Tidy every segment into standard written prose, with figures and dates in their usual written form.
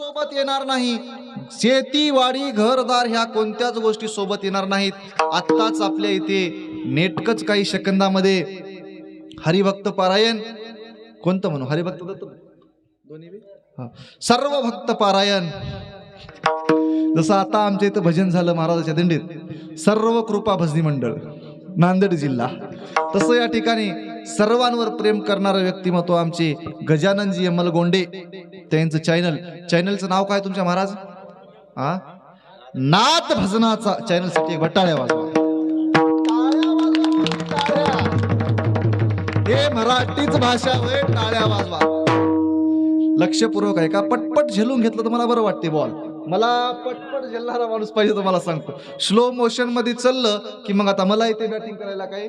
सोबत येणार नाही, शेतीवाडी घरदार ह्या कोणत्याच गोष्टी सोबत येणार नाहीत. आत्ताच आपल्या इथे नेटकच काही सेकंदामध्ये हरिभक्त पारायण, कोणतं म्हणू, हरिभक्त दत्त दोन्ही सर्व भक्त पारायण, जसं आता आमच्या इथं भजन झालं महाराजाच्या दिंडीत सर्व कृपा भजनी मंडळ नांदेड जिल्हा, तसं या ठिकाणी सर्वांवर प्रेम करणारं व्यक्तिमत्व आमचे गजाननजी अमल गोंडे. त्यांचं चॅनलचं नाव काय तुमच्या महाराज? नाथ भजनाचा चॅनलसाठी बटाळ्या वाजवा. हे मराठीच भाषा होय, टाळ्या वाजवा. लक्षपूर्वक आहे का? पटपट झेलून घेतलं तर मला बरं वाटते. बॉल मला पटपट झेलणारा माणूस पाहिजे, तुम्हाला सांगतो. स्लो मोशन मध्ये चाललं की मग आता मला इथे बॅटिंग करायला काय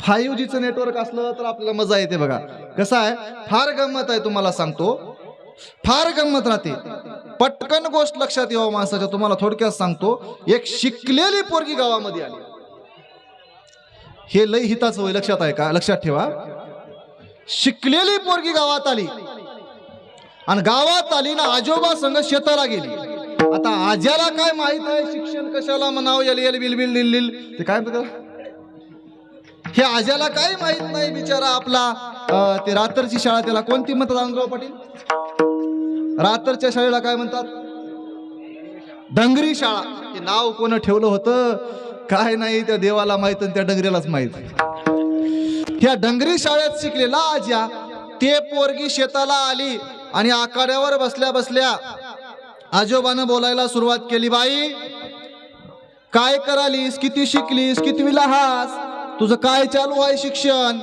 5Gचं नेटवर्क असलं तर आपल्याला मजा येते. बघा कसं आहे, फार गंमत आहे, तुम्हाला सांगतो, फार गंमत राहते. पटकन गोष्ट लक्षात यावं माणसाच्या. तुम्हाला थोडक्यात सांगतो, एक शिकलेली पोरगी गावामध्ये आली. हे लय हिताचं होय, लक्षात आहे का? लक्षात ठेवा, शिकलेली पोरगी गावात आली आणि गावात आली ना आजोबा संग शेताला गेली. आता आज्याला काय माहित आहे शिक्षण कशाला म्हणावं, एल बिल बिल लिल लिल ते काय बघा, हे आज्याला काय माहित नाही बिचारा. आपला ते रात्रची शाळा, त्याला कोणती म्हणतात आनंदराव पाटील? रात्रच्या शाळेला काय म्हणतात? डंगरी शाळा. ते नाव कोण ठेवलं होतं काय नाही, त्या देवाला माहित आणि त्या डंगरीलाच माहित. ह्या डंगरी शाळेत शिकलेला आज्या, ते पोरगी शेताला आली आणि आखाड्यावर बसल्या बसल्या आजोबानं बोलायला सुरुवात केली. बाई काय करालीस, किती शिकलीस, कितवीला हास, तुझं काय चालू आहे शिक्षण?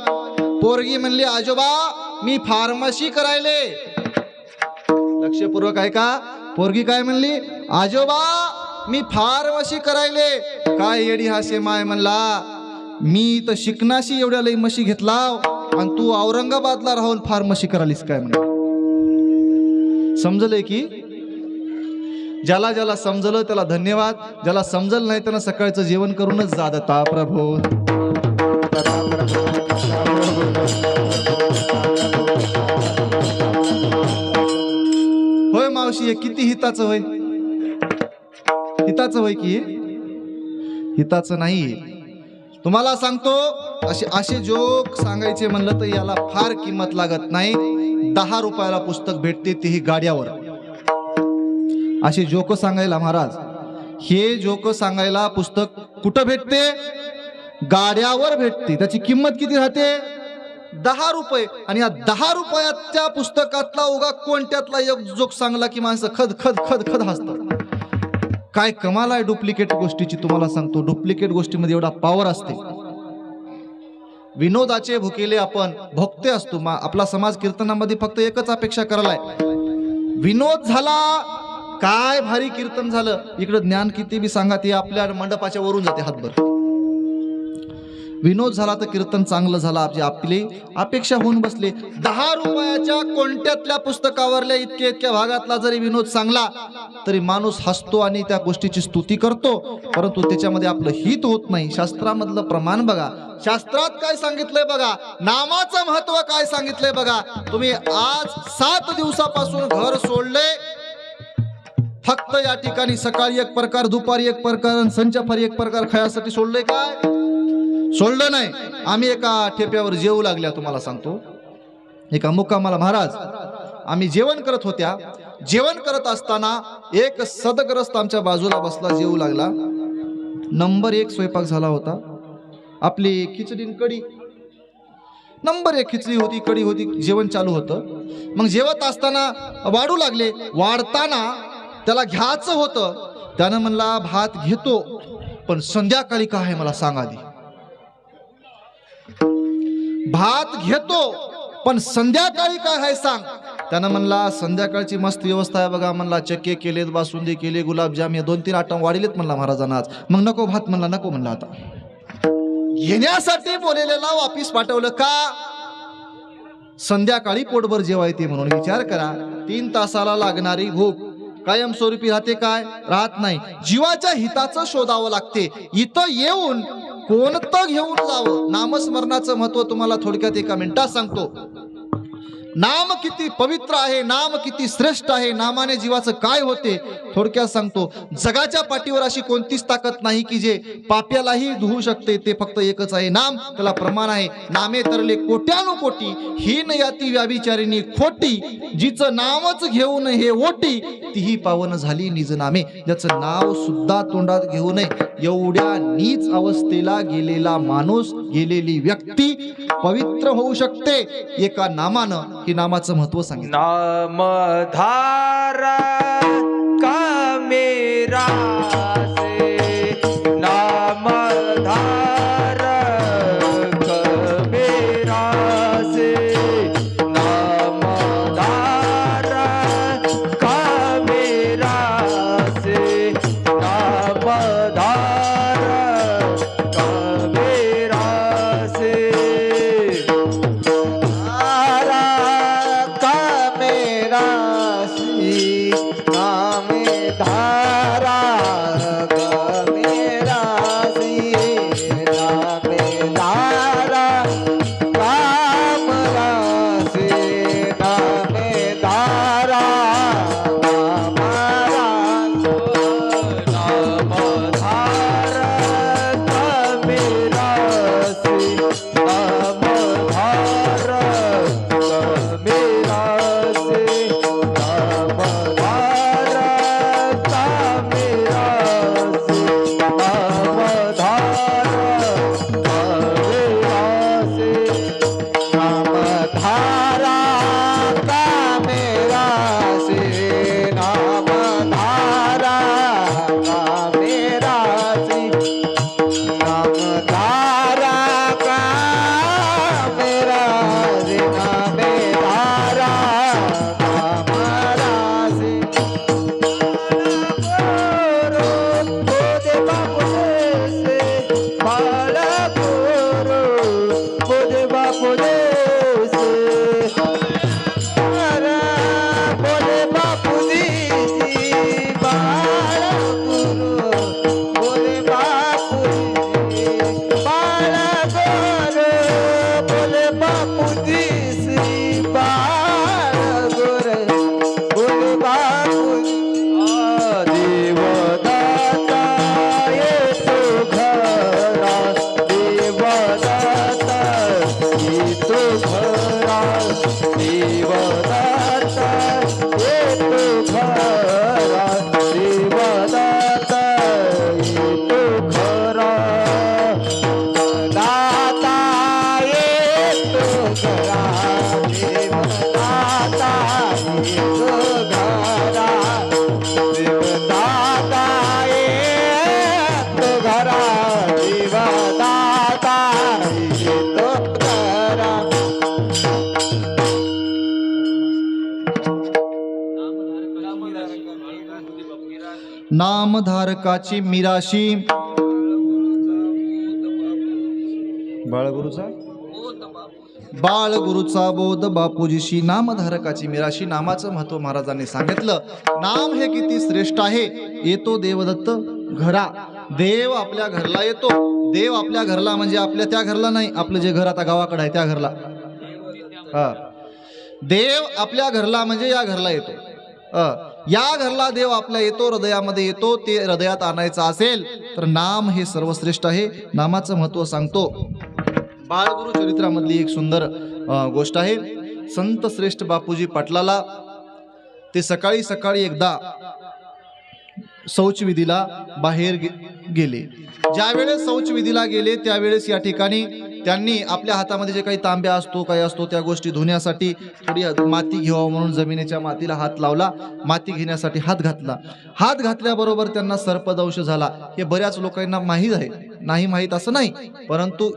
पोरगी म्हणली, आजोबा मी फार्मसी करायले. लक्षपूर्वक आहे का? पोरगी काय म्हणली? आजोबा मी फार्मसी करायले. काय येडी हासे माय म्हणला, मी तर शिकनाशी एवढ्या लई म्हशी घेतला आणि तू औरंगाबादला राहून फार्मसी करालीस काय म्हणा. समजलंय की? ज्याला ज्याला समजलं त्याला धन्यवाद, ज्याला समजलं नाही त्यांना सकाळचं जेवण करूनच जा दत्ता प्रभू. होय मावशी, हे किती हिताचं होय, हिताचं होय की हिताचं नाही. तुम्हाला सांगतो, असे जोक सांगायचे म्हणलं तर याला फार किंमत लागत नाही. 10 रुपयाला पुस्तक भेटते, तेही गाड्यावर. असे जोक सांगायला महाराज, हे जोक सांगायला पुस्तक कुठं भेटते? गाड्यावर भेटते. त्याची किंमत किती राहते? 10 रुपये. आणि या 10 रुपयाच्या पुस्तकातला उगा कोणत्यातला एक जोक सांगला की माणसं खद खद खद खद हसतात. काय कमाल आहे डुप्लिकेट गोष्टीची. तुम्हाला सांगतो, डुप्लिकेट गोष्टीमध्ये एवढा पॉवर असते. विनोदाचे भुकेले आपण भोगते असतो. आपला समाज कीर्तनामध्ये फक्त एकच अपेक्षा करायलाय, विनोद झाला, काय भारी कीर्तन झालं. इकडे ज्ञान किती बी सांगा ते आपल्या मंडपाच्या वरून जाते हातभर. विनोद झाला तर कीर्तन चांगलं झालं, आपली अपेक्षा होऊन बसले. 10 रुपयाच्या कोणत्यातल्या पुस्तकावरल्या इतक्या भागातला जरी विनोद सांगला तरी माणूस हसतो आणि त्या गोष्टीची स्तुती करतो, परंतु त्याच्यामध्ये आपलं हित होत नाही. शास्त्रामधलं प्रमाण बघा, शास्त्रात काय सांगितलंय बघा, नामाचं महत्व काय सांगितलंय बघा. तुम्ही आज 7 दिवसापासून घर सोडले, फक्त या ठिकाणी सकाळी एक प्रकार, दुपारी एक प्रकार आणि संध्याकाळी एक प्रकार खायासाठी सोडले काय? सोडलं नाही. आम्ही एका ठेप्यावर जेवू लागल्या. तुम्हाला सांगतो, एका मुक्कामाला महाराज आम्ही जेवण करत होत्या. जेवण करत असताना एक सदग्रस्त आमच्या बाजूला बसला, जेवू लागला. नंबर 1 स्वयंपाक झाला होता. आपली खिचडी कढी, नंबर 1 खिचडी होती, कढी होती, जेवण चालू होतं. मग जेवत असताना वाढू लागले. वाढताना त्याला घ्यायचं होतं. त्यानं म्हणला भात घेतो, पण संध्याकाळी काय आहे मला सांग आधी. भात घेतो पण संध्याकाळी काय आहे सांग. त्यानं म्हणला संध्याकाळची मस्त व्यवस्था आहे बघा. म्हणला चक्के केलेत, बासुंदी केले, गुलाबजाम, हे 2-3 आटम वाढलेत म्हणला महाराजांना आज. मग नको भात म्हणला, नको म्हणला. आता घेण्यासाठी बोलेलेला वापिस पाठवलं का? संध्याकाळी पोटभर जेवायचे म्हणून. विचार करा, 3 तासाला लागणारी भूक कायमस्वरूपी राहते काय? राहत नाही. जीवाच्या हिताचं शोधावं लागते. इथं येऊन कोणतं घेऊन जावं? नामस्मरणाचं महत्व तुम्हाला थोडक्यात एका मिनिटात सांगतो. नाम किती पवित्र आहे, नाम किती श्रेष्ठ आहे, नामाने जीवाचं काय होते. थोडक्यात सांगतो, जगाच्या पाठीवर अशी कोणतीच ताकद नाही की जे पाप्यालाही धुवू शकते. ते फक्त एकच आहे नाम. त्याला प्रमाण आहे, नामे तरले कोट्यानु कोटी, हीन याती व्याभिचारिणी खोटी, जिचं नावच घेऊन हे ओटी, तीही पावन झाली निज नामे. ज्याचं नाव सुद्धा तोंडात घेऊ नये एवढ्या नीच अवस्थेला गेलेला माणूस, गेलेली व्यक्ती पवित्र होऊ शकते एका नामानं. हे नामाचं महत्व सांगितलं. नाम धारा का मेरा से, नाम धारा का मेरा से, नाम धारा का मेरा से, नाम धारा का मेरा से. नामधारकाची मिराशी. बाळगुरुचा बोध बापूजीशी. नामधारकाची मिराशी. नामाचं महत्व महाराजांनी सांगितलं. नाम हे किती श्रेष्ठ आहे. येतो देवदत्त घरा. देव आपल्या घरला येतो. देव आपल्या घरला म्हणजे आपल्या त्या घरला नाही, आपलं जे घर आता गावाकडे आहे त्या घरला. देव आपल्या घरला म्हणजे या घरला येतो. या घरला देव आपल्या येतो, हृदयामध्ये येतो. ते हृदयात आणायचं असेल तर नाम हे सर्वश्रेष्ठ आहे. नामाचं महत्व सांगतो. बाळगुरु चरित्रामधली एक सुंदर गोष्ट आहे. संत श्रेष्ठ बापूजी पाटलाला ते सकाळी सकाळी एकदा शौचविधीला बाहेर गेले. ज्या वेळेस शौचविधीला गेले त्यावेळेस या ठिकाणी त्यांनी आपल्या हातामध्ये जे काही तांब्या असतो, काही असतो, त्या गोष्टी धुण्यासाठी थोडी माती घ्यावं म्हणून जमिनीच्या मातीला हात लावला. माती घेण्यासाठी हात घातला. हात घातल्याबरोबर त्यांना सर्पदंश झाला. हे बऱ्याच लोकांना माहीत आहे, नाही माहीत असं नाही, परंतु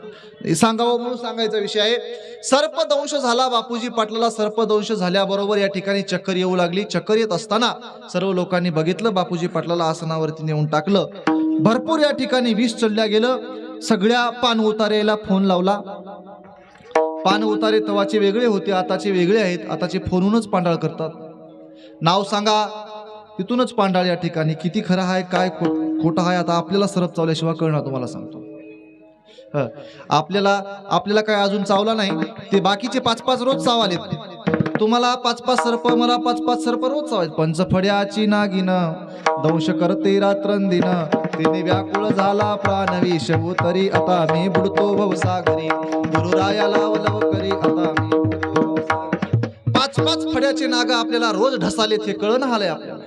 सांगावं म्हणून सांगायचा विषय आहे. सर्पदंश झाला बापूजी पाटलाला. सर्पदंश झाल्याबरोबर या ठिकाणी चक्कर येऊ लागली. चक्कर येत असताना सर्व लोकांनी बघितलं. बापूजी पाटलाला आसनावरती नेऊन टाकलं. भरपूर या ठिकाणी विष चढल्या गेलं. सगळ्या पान उतारेला फोन लावला. पान उतारे तवाचे वेगळे होते, आताचे वेगळे आहेत. आताचे फोनूनच पांढळ करतात. नाव सांगा, तिथूनच पांढळ. या ठिकाणी किती खरं आहे काय खोटं आहे आता आपल्याला सरप चावल्याशिवाय कळणार. तुम्हाला सांगतो, आपल्याला काय अजून चावला नाही. ते बाकीचे 5-5 रोज चावालेत. तुम्हाला 5-5 सर्प, मला 5-5 सर्प रोज चावायचे. पंचफड्याची नागिन दंश करते रात्रंदिन, तिने व्याकुळ झाला प्राणविष तरी आता मी बुडतो भवसागरी, गुरुरायाला वलव करी आता मी. 5-5 फड्याचे नाग आपल्याला रोज ढसालेत हे कळण आलंय आपल्याला.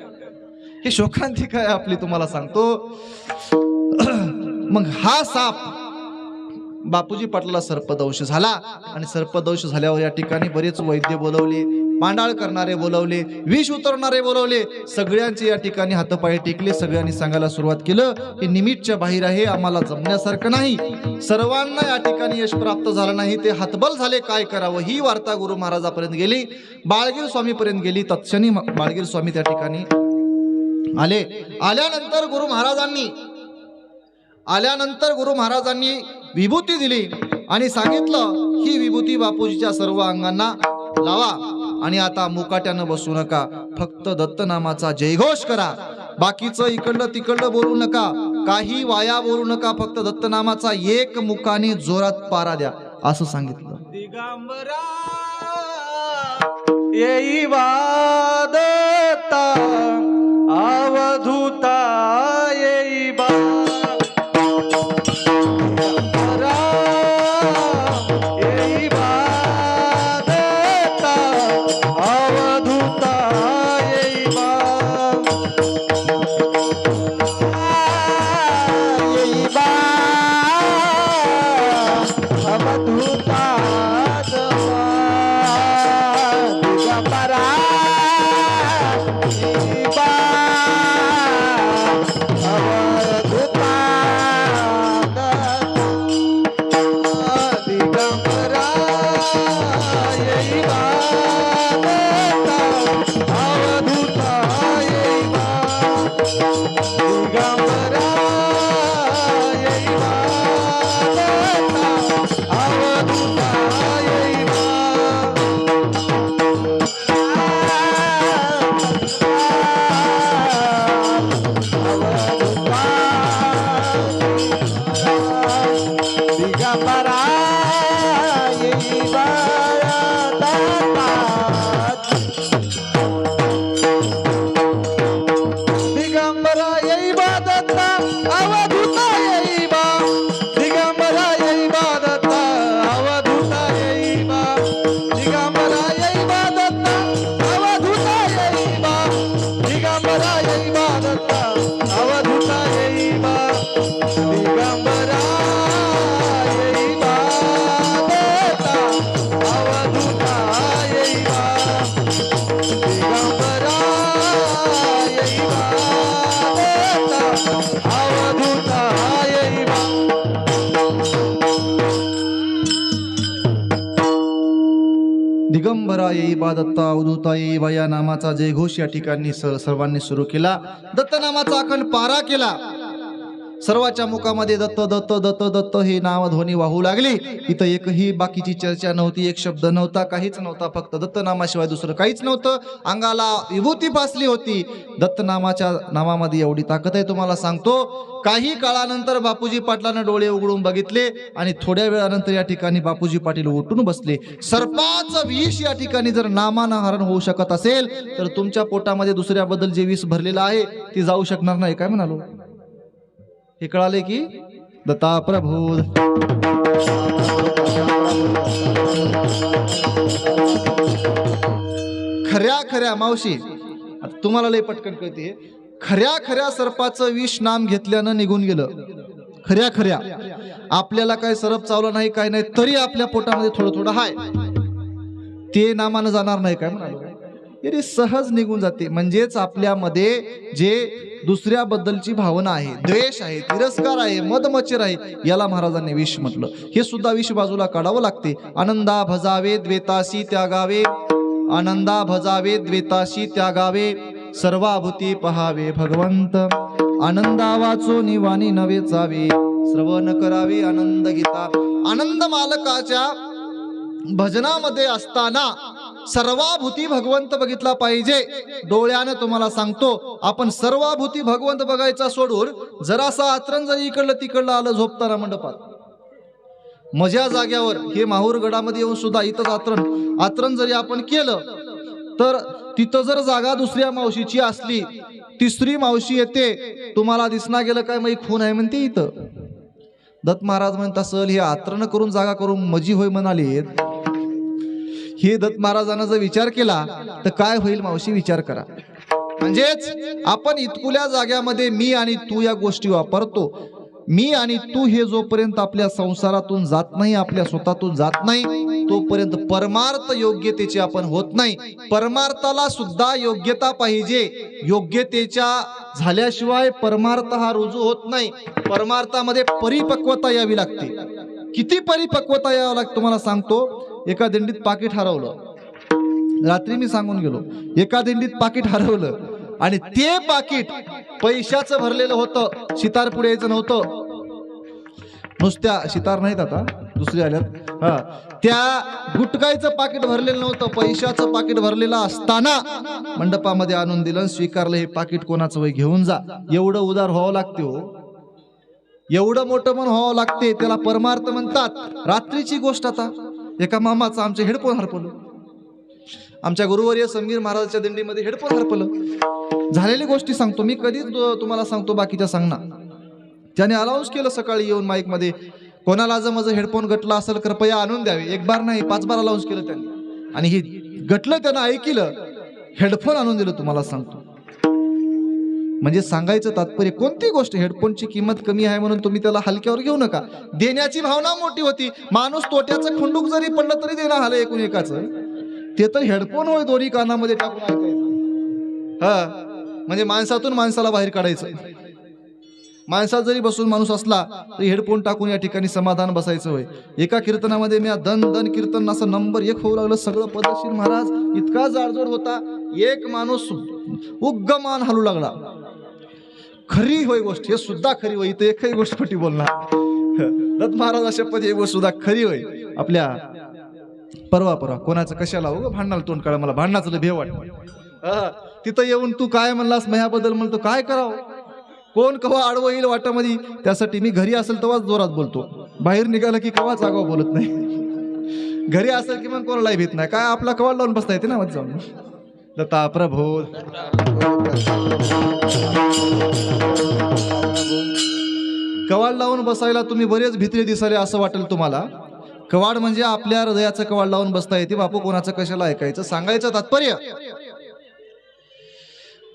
हे शोकांतिक आहे आपली, तुम्हाला सांगतो. मग हा साप बापूजी पाटलाला सर्पदंश झाला आणि सर्पदंश झाल्यावर या ठिकाणी बरेच वैद्य बोलवले, मांडाळ करणारे बोलवले, विष उतरणारे बोलवले. सगळ्यांचे या ठिकाणी हातपाय टेकले. सगळ्यांनी सांगायला सुरुवात केलं की निमित्तच्या बाहेर आहे, आम्हाला जमण्यासारखं नाही. सर्वांना या ठिकाणी यश प्राप्त झालं नाही. ते हतबल झाले, काय करावं. ही वार्ता गुरु महाराजापर्यंत गेली, बाळगीर स्वामीपर्यंत गेली. तत्क्षणी बाळगीर स्वामी त्या ठिकाणी आले. आल्यानंतर गुरु महाराजांनी विभूती दिली आणि सांगितलं ही विभूती बापूजीच्या सर्व अंगांना लावा आणि आता मुकाट्यानं बसू नका, फक्त दत्तनामाचा जयघोष करा. बाकीचं इकडलं तिकडलं बोलू नका, काही वाया बोलू नका, फक्त दत्तनामाचा एक मुखाने जोरात पारा द्या असं सांगितलं. दिगंबरा येई वादता अवधूता येई बा, दिगंबरा येई बा दत्ता अवधूता येई बा या नामाचा जयघोष या ठिकाणी सर्वांनी सुरू केला. दत्तनामाचा अखंड पारा केला. सर्वाच्या मुखामध्ये दत्त दत्त दत्त दत्त हे नाव ध्वनी वाहू लागली. इथं एकही बाकीची चर्चा नव्हती, एक शब्द नव्हता, काहीच नव्हता, फक्त दत्तनामाशिवाय दुसरं काहीच नव्हतं. अंगाला विभूती फासली होती. दत्तनामाच्या नामामध्ये एवढी ताकद आहे तुम्हाला सांगतो. काही काळानंतर बापूजी पाटलांना डोळे उघडून बघितले आणि थोड्या वेळानंतर या ठिकाणी बापूजी पाटील उठून बसले. सर्पाचं विष या ठिकाणी जर नामानं हरण होऊ शकत असेल तर तुमच्या पोटामध्ये दुसऱ्याबद्दल जे विष भरलेलं आहे ते जाऊ शकणार नाही. काय म्हणालो? हे कळाले की दत्ता प्रभू खऱ्या मावशी, आता तुम्हाला लय पटकन कळते. खऱ्या सर्पाचं विष नाम घेतल्यानं निघून गेलं. खऱ्या आपल्याला काय सरप चावलं नाही, काय नाही, तरी आपल्या पोटामध्ये थोडं थोडं हाय, ते नामानं जाणार नाही. काय म्हणालो? अरे सहज निघून जाते. म्हणजेच आपल्यामध्ये जे दुसऱ्याबद्दलची भावना आहे, द्वेष आहे, तिरस्कार आहे, मदमच्छर आहे, याला महाराजांनी विष म्हटलं. हे सुद्धा विष बाजूला काढावं लागते. आनंदा भजावे द्वेताशी त्यागावे, आनंदा भजावे द्वेताशी त्यागावे, सर्वाभूती पहावे भगवंत, आनंदा वाचो निवाणी नवे चावे, श्रवण करावे आनंद गीता. आनंद मालकाच्या भजनामध्ये असताना सर्वाभूती भगवंत बघितला पाहिजे. डोळ्यानं तुम्हाला सांगतो, आपण सर्वाभूती भगवंत बघायचा सोडून जरासा आचरण जरी इकडलं तिकडलं आलं झोपताना मंडपात माझ्या जाग्यावर हे माहूर गडामध्ये येऊन सुद्धा इथंच आतरण जरी आपण केलं तर तिथं जर जागा दुसऱ्या मावशीची असली, तिसरी मावशी येते, तुम्हाला दिसना गेलं काय मग खून आहे म्हणते इथं. दत्त महाराज म्हणत असल हे आतरण करून जागा करून मजी होय म्हणाले. हे दत्त महाराजांना जर विचार केला तर काय होईल मावशी, विचार करा. म्हणजेच आपण इतकुल्या जाग्यामध्ये मी आणि तू या गोष्टी वापरतो. मी आणि तू हे जोपर्यंत आपल्या संसारातून जात नाही, आपल्या स्वतःतून जात नाही, तोपर्यंत परमार्थ योग्यतेचे आपण होत नाही. परमार्थाला सुद्धा योग्यता पाहिजे. योग्यतेच्या झाल्याशिवाय परमार्थ हा रुजू होत नाही. परमार्थामध्ये परिपक्वता यावी लागते. किती परिपक्वता यावं लागतं तुम्हाला सांगतो. एका दिंडीत पाकिट हरवलं, रात्री मी सांगून गेलो. एका दिंडीत पाकिट हरवलं आणि ते पाकिट पैशाचं भरलेलं होतं. शितार पुढे यायचं नव्हतं. नुसत्या शितार नाहीत आता, दुसरे आल्यात. त्या गुटकाईचं पाकिट भरलेलं नव्हतं, पैशाचं पाकिट भरलेलं असताना मंडपामध्ये आणून दिलं, स्वीकारलं. हे पाकिट कोणाचं वय, घेऊन जा. एवढं उदार व्हावं लागते हो, एवढं मोठं मन व्हावं लागते. त्याला परमार्थ म्हणतात. रात्रीची गोष्ट, आता एका मामाचं आमचे हेडफोन हरपलं. आमच्या गुरुवर्य समीर महाराजच्या दिंडीमध्ये हेडफोन हरपलं. झालेली गोष्टी सांगतो मी, कधीच तुम्हाला सांगतो बाकीच्या सांगणार. त्याने अलाउन्स केलं सकाळी येऊन माईक मध्ये, कोणाला जर माझं हेडफोन गटला असेल कृपया आणून द्यावे. एक बार नाही 5 बार अलाउन्स केलं त्यांनी. आणि हे गटलं, त्यानं ऐकलं, हेडफोन आणून दिलं. तुम्हाला सांगतो म्हणजे सांगायचं तात्पर्य, कोणती गोष्ट हेडफोनची किंमत कमी आहे म्हणून तुम्ही त्याला हलक्यावर घेऊ नका. देण्याची भावना मोठी होती. माणूस तोट्याचं खंडूक जरी पडलं तरी देणं आलं एकूण एकाचं. ते तर हेडफोन होय दोन्ही कानामध्ये टाकून ऐकायचं. म्हणजे माणसातून माणसाला बाहेर काढायचं. माणसात जरी बसून माणूस असला तरी हेडफोन टाकून या ठिकाणी समाधान बसायचं होय. एका कीर्तनामध्ये मी दन कीर्तन असं नंबर 1 होऊ लागलं. सगळं पदशीर महाराज इतका जाडजोड होता. एक माणूस उग्गमान हलू लागला. खरी होय गोष्ट, हे सुद्धा खरी होय. इथं एकही गोष्ट खोटी बोलणार. दत्त महाराज अशा पदी गोष्ट सुद्धा खरी होय. आपल्या परवा कोणाचं कशाला हो भांडणाला तोंड काढा, मला भांडणाचं लय भेव वाटतं. तिथं येऊन तू काय म्हणलास माझ्याबद्दल, म्हणतो काय करावं, कोण कवा आडवं येईल वाटामध्ये. त्यासाठी मी घरी असेल तेव्हाच जोरात बोलतो, बाहेर निघालं की कवाच आगाव बोलत नाही. घरी असेल की मग कोणालाही भीत नाही. काय आपला कवाड लावून बसता येते ना मध्ये जाऊन. दत्ता प्रभो कवाड लावून बसायला तुम्ही बरेच भित्रे दिसाले असं वाटेल तुम्हाला. कवाड म्हणजे आपल्या हृदयाचं कवाड लावून बसता येते. बापू कोणाचं कशाला ऐकायचं. सांगायचं तात्पर्य,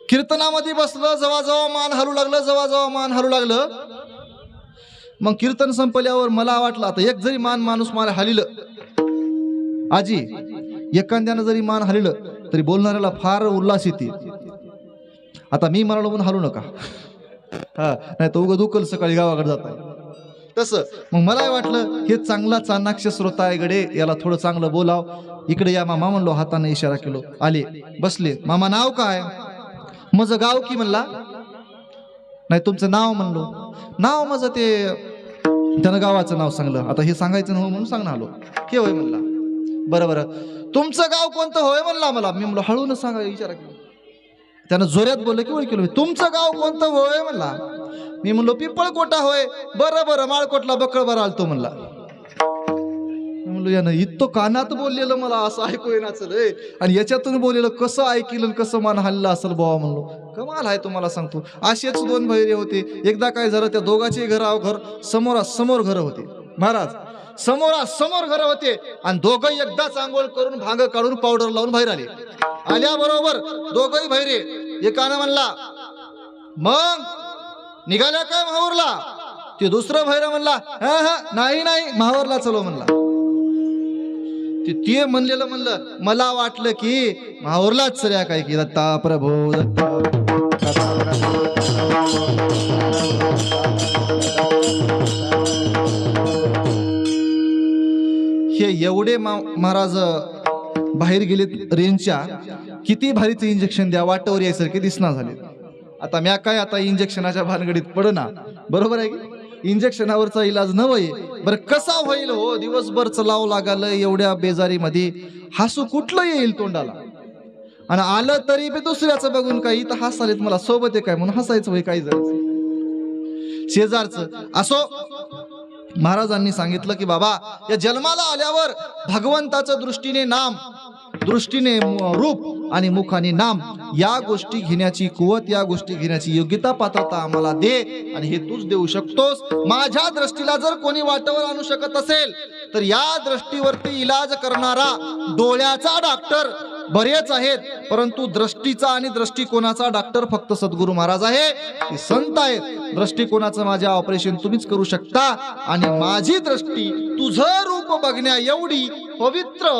कीर्तनामध्ये बसलं, जवळ मान हलू लागलं, जवळ मान हलू लागलं. मग कीर्तन संपल्यावर मला वाटलं आता एक जरी माणूस हलिलं आजी, एखाद्यानं जरी मान हलिलं तरी बोलणाऱ्याला फार उल्हास येते. आता मी म्हणालो म्हणून हलू नका, नाही तर उगं दुखल सकाळी गावाकडे जात आहे तसं. मग मला वाटलं हे चांगला चाणाक्ष श्रोता आहे गडे, याला थोडं चांगलं बोलाव. इकडे या मामा म्हणलो, हाताने इशारा केलो. आले, बसले. मामा नाव काय, माझं गाव की म्हणला. नाही तुमचं नाव म्हणलो. नाव माझं ते, त्यानं गावाचं नाव सांगलं. आता हे सांगायचं नव्हतं म्हणून सांगणं आलो. हे होय म्हणला. बरं तुमचं गाव कोणतं होय म्हणला मला. मी म्हणलो हळून सांगा, विचारा केला. त्यानं जोऱ्यात बोललं की ओळखलं. तुमचं गाव कोणतं होय म्हणला. मी म्हणलो पिंपळकोटा होय. बरं माळकोटला बकळ बरं आलतो म्हणला. म्हणलो यानं इतकं कानात बोललेलं मला असं ऐकू येणार रे, आणि याच्यातून बोललेलं कसं ऐकलं कसं मान हल्ला असेल बाबा. म्हणलो कमाल आहे. तुम्हाला सांगतो असेच 2 भैरे होते. एकदा काय झालं, त्या दोघांचे घर समोर घर होते. महाराज समोर घर होते आणि दोघंही एकदाच आंघोळ करून भांग काढून पावडर लावून बाहेर आले. आल्याबरोबर दोघंही भैरे एकानं म्हणला मग निघाल्या काय माहूरला. ते दुसरं भैर म्हणला नाही माहूरला चलो म्हणला. ते म्हणलेलं म्हणलं मला वाटलं की माहूरलाच चर्या काय की. दत्ता प्रभो दत्ता. हे एवढे महाराज बाहेर गेलेत रेंजच्या. किती भारीचं इंजेक्शन द्या, वाटावर यायसारखे दिसना झाले. आता म्या काय आता इंजेक्शनाच्या भानगडीत पडना. बरोबर आहे की इंजेक्शनावरचा इलाज न होई. बरं कसा होईल हो, दिवसभर चलावं लागालं एवढ्या बेजारीमध्ये. हसू कुठलं येईल तोंडाला, आणि आलं तरी बी दुसऱ्याचं बघून काही. तर हसालेत मला सोबत आहे काय म्हणून हसायचं होय. काही जण शेजारचं असो महाराजांनी सांगितलं की बाबा या जन्माला आल्यावर भगवंताचं दृष्टीने नाम, दृष्टीने रूप आणि मुखाने नाम या गोष्टी घेण्याची कुवत, या गोष्टी घेण्याची योग्यता, पात्रता आम्हाला दे आणि हे तूच देऊ शकतोस. माझ्या दृष्टीला जर कोणी वाटेवर आणू शकत असेल तर या दृष्टीवरती इलाज करणारा डोळ्याचा डॉक्टर बरेच आहेत, परंतु दृष्टीचा आणि दृष्टिकोनाचा डॉक्टर फक्त सद्गुरू महाराज आहे, ते संत आहेत. दृष्टिकोनाचं माझ्या ऑपरेशन तुम्हीच करू शकता आणि माझी दृष्टी तुझं रूप बघण्या एवढी पवित्र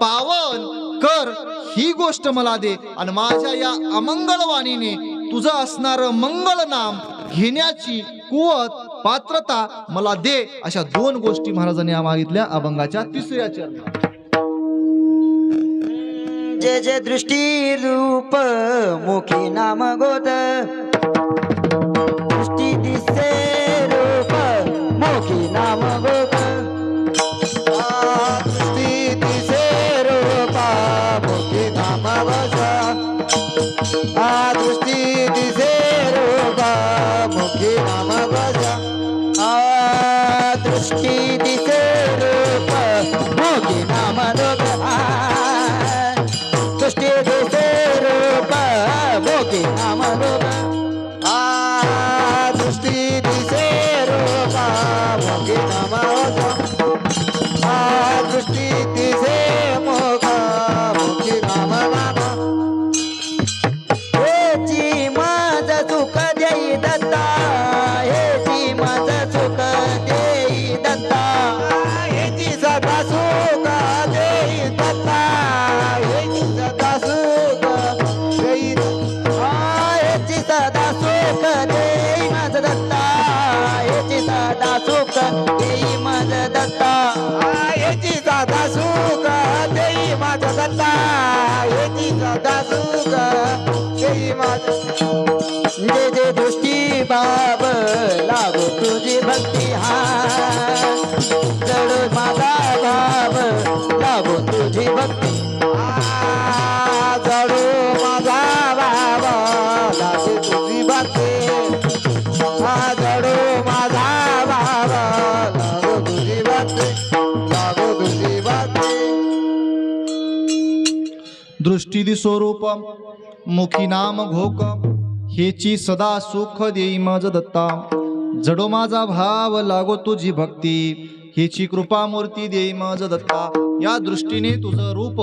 पावन कर, ही गोष्ट मला दे आणि माझ्या या अमंगल वाणीने तुझं असणारं मंगल नाम घेण्याची कुवत, पात्रता मला दे. अशा दोन गोष्टी महाराजांनी मागितल्या अभंगाच्या तिसऱ्या चरणात. जे जे दृष्टी रूप मुखी नाम गोत, दृष्टी दिसे रूप मुखी नाम गोत, दृष्टी दिसे रूप मुखी नाम गोत, दृष्टी दिसे रूप मुखी नाम गोत, दृष्टी दिसे रूप मुखी नाम गोत, दृष्टी दिसे रूप मुखी नाम गोत, दृष्टी दिसे रूप मुखी नाम गोत, दृष्टी दिसे मुख मुखी नाम गोत. हेची माझ सुख देई दत्ता, हेची माझ सुख देई दत्ता, हेची सदा सुख देई दत्ता, हेची सदा सुख देई, हेची सदा सुख देई माझ दत्ता, हेची सदा सुख देई माझ दत्ता, हेची सदा सुख देई माझ दत्ता, हेची सदा सुख देई माझ. जे जे दृष्टी बाब लागो तुझी भक्ती, हा जडो माझा भाव लागो तुझी भक्ती, जडो माझा भाव लागो तुझी भक्ती, जडो माझा भाव लागो तुझी भक्ती, लागो तुझी भक्ती. दृष्टी दिसो रूप मुखी नाम घोक, हेची सदा सुख देई मज दत्ता, जडो माझा भाव लागो तुझी भक्ती, हेची कृपा मूर्ती देई मज दत्ता. या दृष्टीने तुझं रूप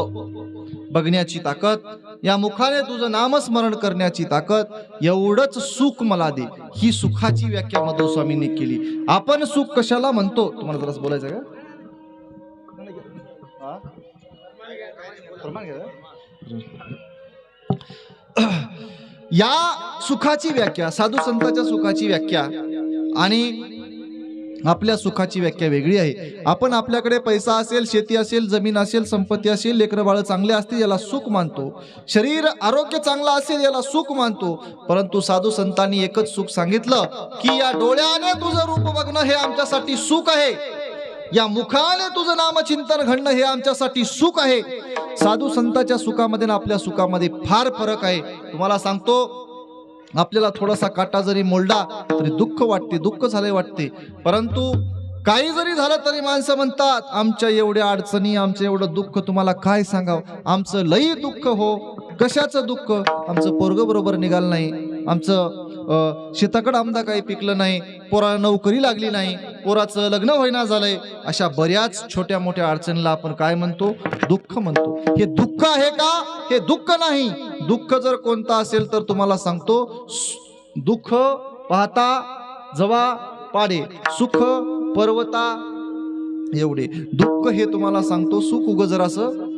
बघण्याची ताकद, या मुखाने तुझं नामस्मरण करण्याची ताकद, एवढंच सुख मला दे. ही सुखाची व्याख्या मधु स्वामींनी केली. आपण सुख कशाला म्हणतो तुम्हाला जरा बोलायचं का? या सुखाची व्याख्या, साधू संतांच्या सुखाची व्याख्या आणि आपल्या सुखाची व्याख्या वेगळी आहे. आपण आपल्याकडे पैसा असेल, शेती असेल, जमीन असेल, संपत्ती असेल, लेकरं बाळ चांगले असतील याला सुख मानतो, शरीर आरोग्य चांगला असेल याला सुख मानतो. परंतु साधू संतांनी एकच सुख सांगितलं की या डोळ्याने तुझं रूप बघणं हे आमच्यासाठी सुख आहे, या मुखाने तुझं नामचिंतन घडणं हे आमच्यासाठी सुख आहे. साधू संतांच्या सुखामध्ये आणि आपल्या सुखामध्ये फार फरक आहे. तुम्हाला सांगतो, आपल्याला थोडासा काटा जरी मोडला तरी दुःख वाटते, दुःख झाले वाटते. परंतु काही जरी झालं तरी माणसं म्हणतात आमच्या एवढ्या अडचणी, आमचं एवढं दुःख तुम्हाला काय सांगावं, आमचं लई दुःख हो. कशाचं दुःख? आमचं पोरग बरोबर निघालं नाही, आमचं शेताकडे आमदा काही पिकलं नाही, पोराला नोकरी लागली नाही, पोराचं लग्न होईना झालंय. अशा बऱ्याच छोट्या मोठ्या अडचणीला आपण काय म्हणतो? दुःख म्हणतो. हे दुःख आहे का? हे दुःख नाही. दुःख जर कोणता असेल तर तुम्हाला सांगतो, दुःख पाहता जवा पाडे, सुख पर्वता एवढे. दुःख हे तुम्हाला सांगतो, सुख उग जरासं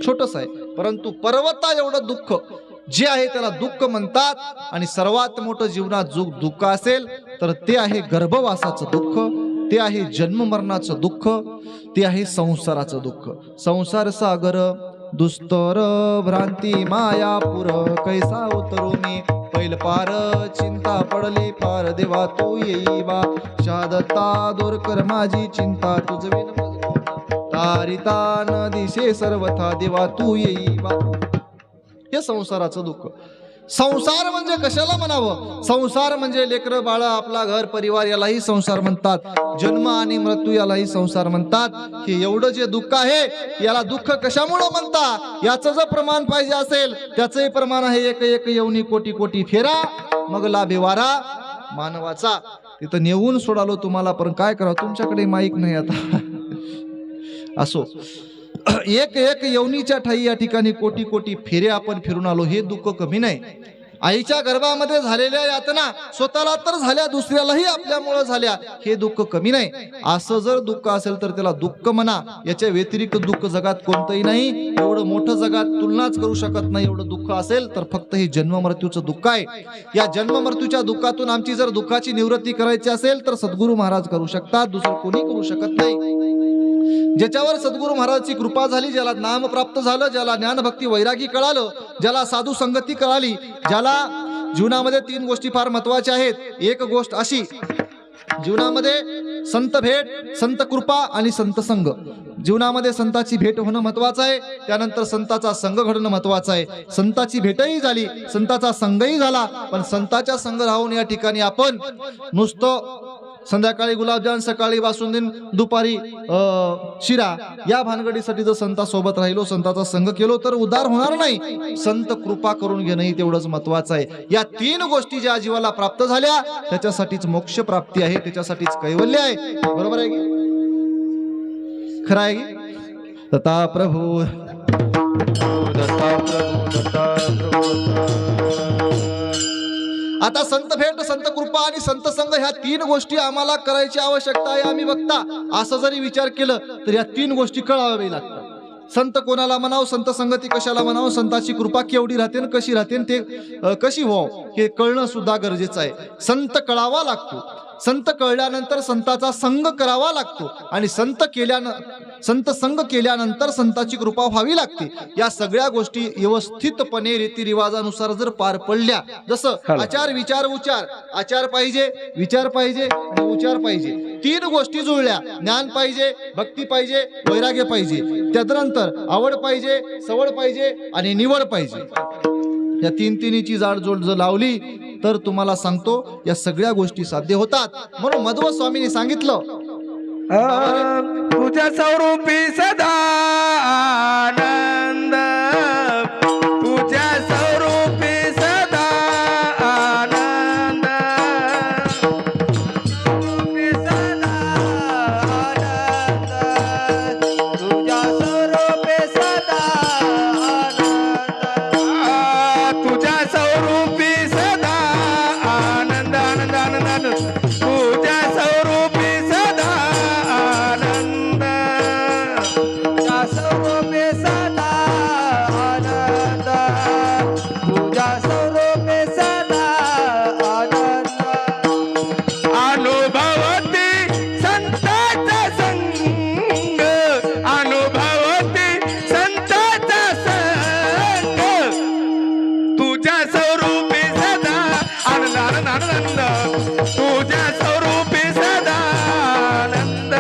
छोटस आहे, परंतु पर्वता एवढं दुःख जे आहे त्याला दुःख म्हणतात. आणि सर्वात मोठं जीवनात दुःख असेल तर ते आहे गर्भवासाचं दुःख, ते आहे जन्म मरणाचं दुःख, ते आहे संसाराचं दुःख. संसार सागर दुस्तर भ्रांती मायापुर, कैसा उतरू मी पैल पार, चिंता पडली पार, देवा तू येईवा, शहादता दूर कर माझी चिंता, तुझविन तारिता न दिशे सर्वथा, देवा तू येईवा. हे संसाराचं दुःख. संसार म्हणजे कशाला म्हणावं? संसार म्हणजे लेकरं बाळ, आपला घर परिवार, यालाही संसार म्हणतात. जन्म आणि मृत्यू यालाही संसार म्हणतात. हे एवढं जे दुःख आहे, याला दुःख कशामुळं म्हणता? याचं जर प्रमाण पाहिजे असेल, त्याचंही प्रमाण आहे एक एक येऊनी कोटी कोटी फेरा, मग लाभे वारा मानवाचा. तिथं नेऊन सोडालो तुम्हाला, पण काय करावं, तुमच्याकडे माईक नाही आता. असो, एक एक यवनीच्या ठाई या ठिकाणी कोटी कोटी फेरे आपण फिरून आलो. हे दुःख कमी नाही. आईच्या गर्भामध्ये झालेल्या यातना स्वतःला तर झाल्या, दुसऱ्यालाही आपल्यामुळे झाल्या, हे दुःख कमी नाही. असं जर दुःख असेल तर त्याला दुःख म्हणा. याच्या व्यतिरिक्त दुःख जगात कोणतंही नाही. एवढं मोठं जगात तुलनाच करू शकत नाही एवढं दुःख असेल तर फक्त हे जन्म मृत्यूचं दुःख आहे. या जन्म मृत्यूच्या दुःखातून आमची जर दुःखाची निवृत्ती करायची असेल तर सद्गुरू महाराज करू शकतात, दुसरं कोणी करू शकत नाही. ज्याच्यावर सद्गुरू महाराजची कृपा झाली, ज्याला नाम प्राप्त झालं, ज्याला ज्ञान भक्ती वैरागी कळालं, ज्याला साधू संगती कळाली, ज्याला जीवनामध्ये 3 गोष्टी फार महत्वाच्या आहेत. एक गोष्ट अशी, जीवनामध्ये संत भेट, संत कृपा आणि संत संग. जीवनामध्ये संताची भेट होणं महत्वाचं आहे, त्यानंतर संताचा संग घडणं महत्वाचं आहे. संताची भेटही झाली, संताचा संगही झाला, पण संताच्या संग राहून या ठिकाणी आपण नुसतं संध्याकाळी गुलाबजाम, सकाळी बासुंदी, दुपारी शिरा, या भानगडीसाठी जर संतासोबत राहिलो, संताचा संग केलो तर उद्धार होणार नाही. संत कृपा करून घेणंही तेवढंच महत्वाचं आहे. या 3 गोष्टी ज्या जीवाला प्राप्त झाल्या त्याच्यासाठीच मोक्ष प्राप्ती आहे, त्याच्यासाठीच कैवल्य आहे. बरोबर आहे की खरं आहे की? दत्ता प्रभू दत्ता प्रभू दत्ता प्रभू. आता संत भेट, संत कृपा आणि संत संग ह्या 3 गोष्टी आम्हाला करायची आवश्यकता आहे. आम्ही बघता असं जरी विचार केलं तर या 3 गोष्टी कळाव्या लागतात. संत कोणाला म्हणावं, संत संगती कशाला म्हणावं, संताची कृपा केवढी राहते कशी राहते, ते कशी व्हावं हे कळणं सुद्धा गरजेचं आहे. संत कळावा लागतो. संत कळल्यानंतर संताचा संग करावा लागतो आणि संत संग केल्यानंतर संताची कृपा व्हावी लागते. या सगळ्या गोष्टी व्यवस्थितपणे रीतिरिवाजानुसार जर पार पडल्या, जसं आचार विचार उचार, आचार पाहिजे, विचार पाहिजे आणि उचार पाहिजे, 3 गोष्टी जुळल्या, ज्ञान पाहिजे, भक्ती पाहिजे, वैराग्य पाहिजे, त्यानंतर आवड पाहिजे, सवड पाहिजे आणि निवड पाहिजे. या 3 जाडजोड जर लावली तर तुम्हाला सांगतो या सगळ्या गोष्टी साध्य होतात. म्हणून मध्व स्वामींनी सांगितलं, तुझ्या स्वरूपी सदा आनंद, तुझ्या स्वरूपी सदा आनंद, स्वरूपी सदा आनंद, तुझ्या स्वरूपी सदा आनंद, तुझ्या स्वरूपी सदा आनंद आनंद आनंद, तुझ्या स्वरूपी सदा आनंद, तुझ्या स्वरूपी सदा आनंद, तुझ्या स्वरूपी सदा आनंद. अनुभवती संताचा संग, अनुभवती संताचा संग, तुझ्या स्वरूपी सदा आनंद आनंद आनंद, तुझ्या स्वरूपी सदा आनंद.